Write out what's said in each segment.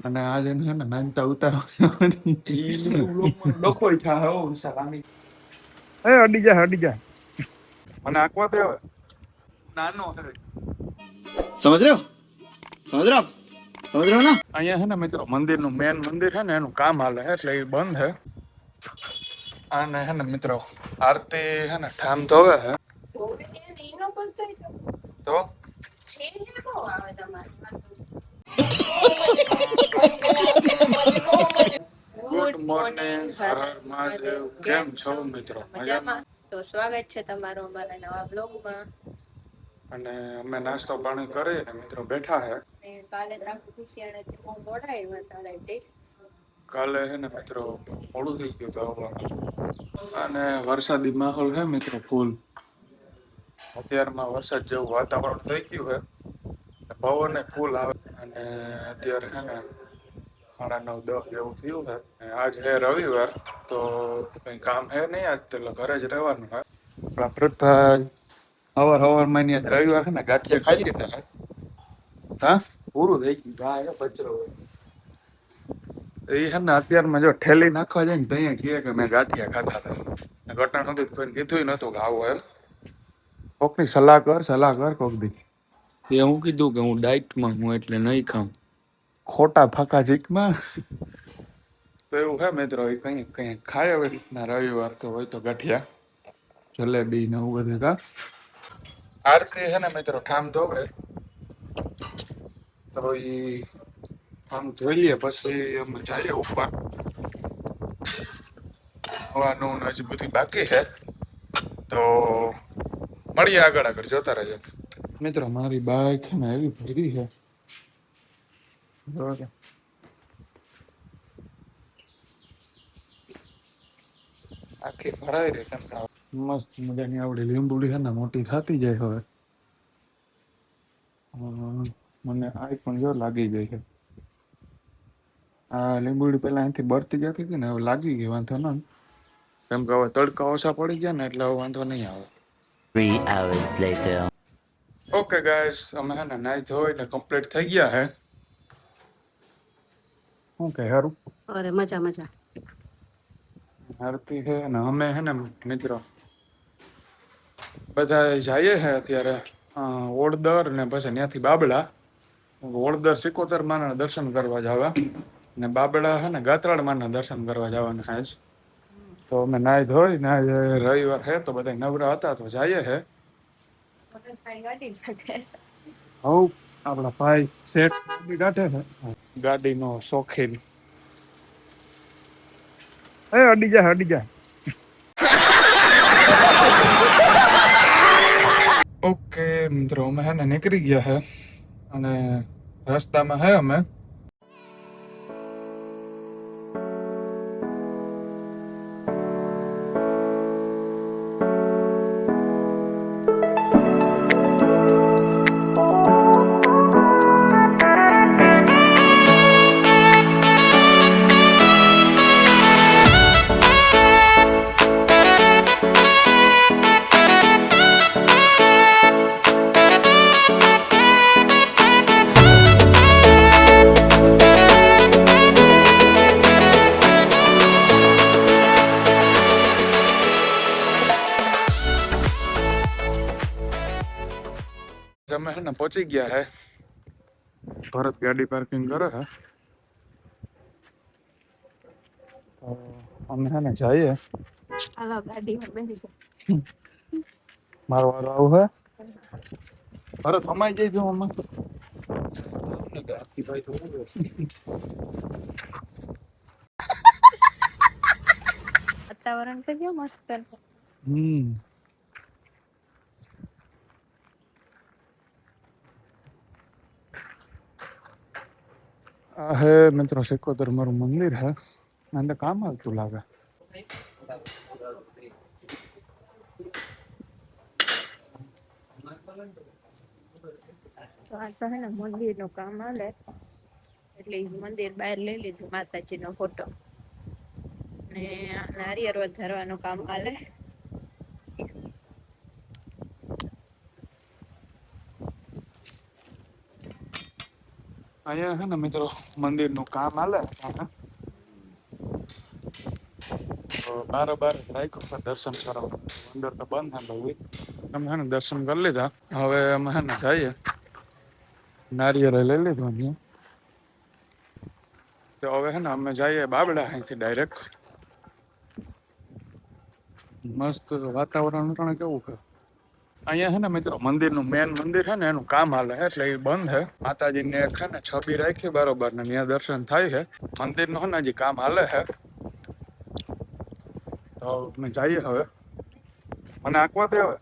અને આજે હે ને નાનતા ઉતારો ડોકો થા હો સલામી એ અડી જા મને આકવા દે હવે નાનો હે समझ रहे हो समझ रहे हो आप समझ रहे हो ना। અહીંયા છે ને મિત્રો મંદિરનું મેન મંદિર છે ને એનું કામ હાલે છે એટલે એ બંધ છે અને હે ને મિત્રો આરતી હે ને ઠામ ધોવે છે તો ગુડ મોર્નિંગ હર હર મહાદેવ કેમ છો મિત્રો મજામાં? તો સ્વાગત છે તમારું અમારા નવા બ્લોગમાં. અને અમે નાસ્તો પાણી કરી ને મિત્રો બેઠા હે કાલે રાખું ખુશિયાળાથી બહુ મોડા આવ્યા હતા રાતે. કાલે હે ને મિત્રો મોડું થઈ ગયું હતું આવવામાં અને વરસાદી માહોલ છે મિત્રો ફૂલ અત્યારમાં વરસાદ જેવું વાતાવરણ થઈ ગયું છે પવન ફૂલ આવે અને અત્યારે છે ને 9:30 જેવું થયું છે આજ હે રવિવાર તો કઈ કામ હે નહીં આજ તો ઘરે જ રહેવાનું છે આપણા પ્રભાઈ હવાર ની રવિવાર છે ને ગાંઠિયા ખાઈ લીધા છે હા પૂરું થઈ ગયું ગાય બચરો એ છે ને અત્યારમાં જો ઠેલી નાખવા જાય ને તો અહીંયા કહે કે મેં ગાંઠિયા ખાધા હતા ઘટના નતું કોઈને કીધું નતું કે આવું એમ કોકની સલાહ કર કોક દી એ હું કીધું કે હું ડાયટમાં હું એટલે નહીં ખાઉં. ખોટા ફાકા ચીકમાં તો એવું હે મિત્રો એ કઈ કઈ ખાય હવે રીતના રવિવાર તો હોય તો ગાંઠિયા જલેબી ને એવું બધું કા આરતી છે ને મિત્રો ઠામ ધોવે તો એ ઠામ ધોઈ લઈએ પછી અમે જઈએ ઉપર હવાનું હજી બધી બાકી છે તો મળીએ આગળ જોતા રહેજો મિત્રો મારી બાઈક છે ને એવી ભરી છે આખી ભરાઈ રહી છે મસ્ત મજાની આવડી લીંબુડી છે ને મોટી થતી જાય હવે મને આ પણ જો લાગી જાય છે આ લીંબુડી પેલા અહીંથી બરતી જતી હતી ને હવે લાગી ગઈ વાંધો ન કેમ કે હવે તડકા ઓછા પડી ગયા ને એટલે હવે વાંધો નહીં આવે 3 hours later. ઓકે ગાઈસ અમે હે ને નાઈ ધોઈ ને કમ્પ્લીટ થઈ ગયા હે શું કે હારું અરે મજા મજા. આરતી છે ને અમે હે ને મિત્રો બધા જઈએ છે અત્યારે ઓળદર ને પછી ત્યાંથી બાબડા ઓળદર સિકોતર માના દર્શન કરવા જવા ને બાબડા છે ને ગાત્રાળ માના દર્શન કરવા જવાના આજ તો અમે નાઈ ધોઈ ને રવિવાર છે તો બધા નવરા હતા તો જઈએ છે હવ આપણા ભાઈ શેઠ ગાંઠે છે ગાડીનો શોખીન અડી જા ઓકે મિત્રો અમે હે ને નીકળી ગયા છે અને રસ્તામાં હે અમે અમે હે ને પહોંચી ગયા હે ભરત ગાડી પાર્કિંગ કરે છે તો અમે હે ને જઈએ હાલો ગાડીમાં બેસી જાઓ. મારો વારો આવું હે ભરત અમાઈ જઈ જો આમાં વાતાવરણ તો કેવું મસ્ત. આ હે મિત્રો સિકોતર મારું મંદિર હે અંદર કામ આવતું લાગે તો આ તો હે ને મંદિરનું કામ હાલે એટલે ઈ મંદિર બહાર લઈ લીધું માતાજીનો ફોટો ને નારિયેળ વધારવાનું કામ હાલે. અહીંયા છે ને મિત્રો મંદિરનું કામ હાલે છે. તો બારોબાર રાખ્યું છે દર્શન કરવાનું. અંદર તો બંધ છે બહુ. અમે છે ને દર્શન કરી લીધા. હવે અમે છે ને જઈએ. નારિયેળ લઈ લીધું અહીંયા. તો હવે છે ને અમે જઈએ બાબડા અહીંથી ડાયરેક્ટ. મસ્ત વાતાવરણ અટાણે કેવું છે. અહીંયા છે ને મિત્રો મંદિરનું મેન મંદિર છે ને એનું કામ હાલે છે એટલે એ બંધ છે. માતાજીને એક છે ને છબી રાખી બરોબર ને ત્યાં દર્શન થાય છે. મંદિરનું છે ને હજી કામ હાલે છે. તો અમે જઈએ હવે. મને આંકવા દે હવે.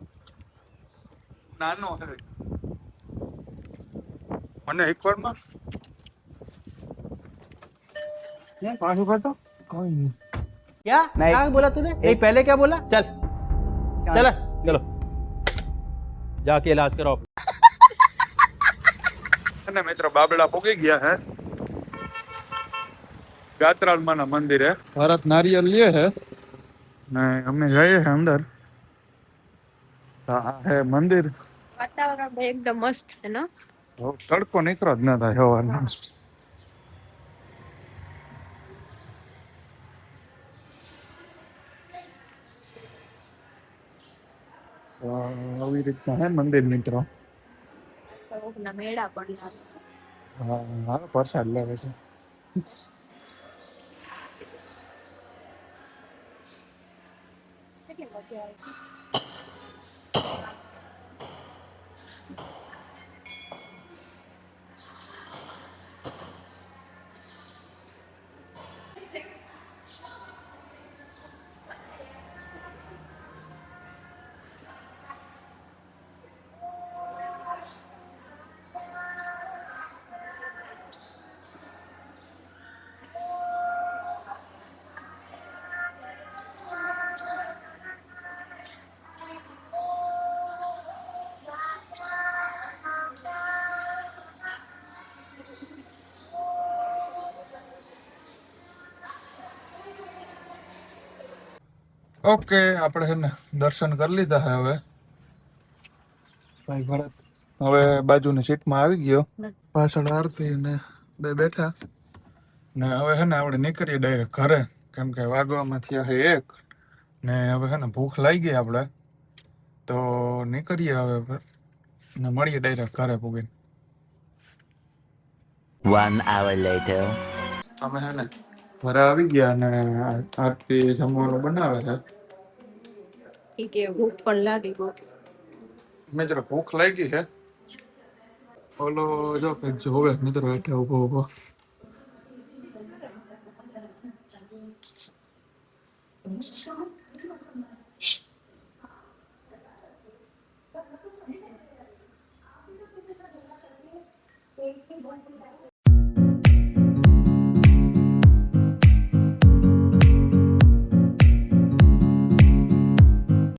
નાનો છે મને એક વારમાં પાછું કરતો કોઈ નહીં. क्या क्या बोला तूने नहीं पहले क्या बोला चल चल चलो जाके इलाज कराओ અને મિત્રો બાબડા પોગી ગયા હે ગાત્રાલમાના મંદિરે. ભરત નારિયેળ લે છે ને અમે જઈએ છે અંદર. આ હે મંદિર. વાતાવરણ ભાઈ એકદમ મસ્ત છે ને. તડકો નીકળો જ ના થાય સવારનો. આવી રીતના હે મંદિર મિત્રો. ના મેળા પણ લાગે. હા પ્રસાદ લાગે છે. કેટલી મજા આવે છે. ઓકે આપણે છે ને દર્શન કરી લીધા છે હવે. ભાઈ ભરત હવે બાજુની સીટમાં આવી ગયો. પાછળ આરતી ને બે બેઠા ને હવે છે ને આપણે નીકળીએ ડાયરેક્ટ ઘરે. કેમ કે વાગવામાં થયા છે 1 ને હવે છે ને ભૂખ લાગી ગઈ આપણે. તો નીકળીએ હવે ને મળીએ ડાયરેક્ટ ઘરે પૂગીને. 1 hour later. અમે છે ને ઘરે આવી ગયા ને આરતી જમવાનું બનાવે છે. ઈ કે ભૂખ પણ લાગી બહુ. મિત્રો ભૂખ લાગી છે. ઓલો જો કંઈક જોવે મિત્રો હેઠે ઉભો ઉભો.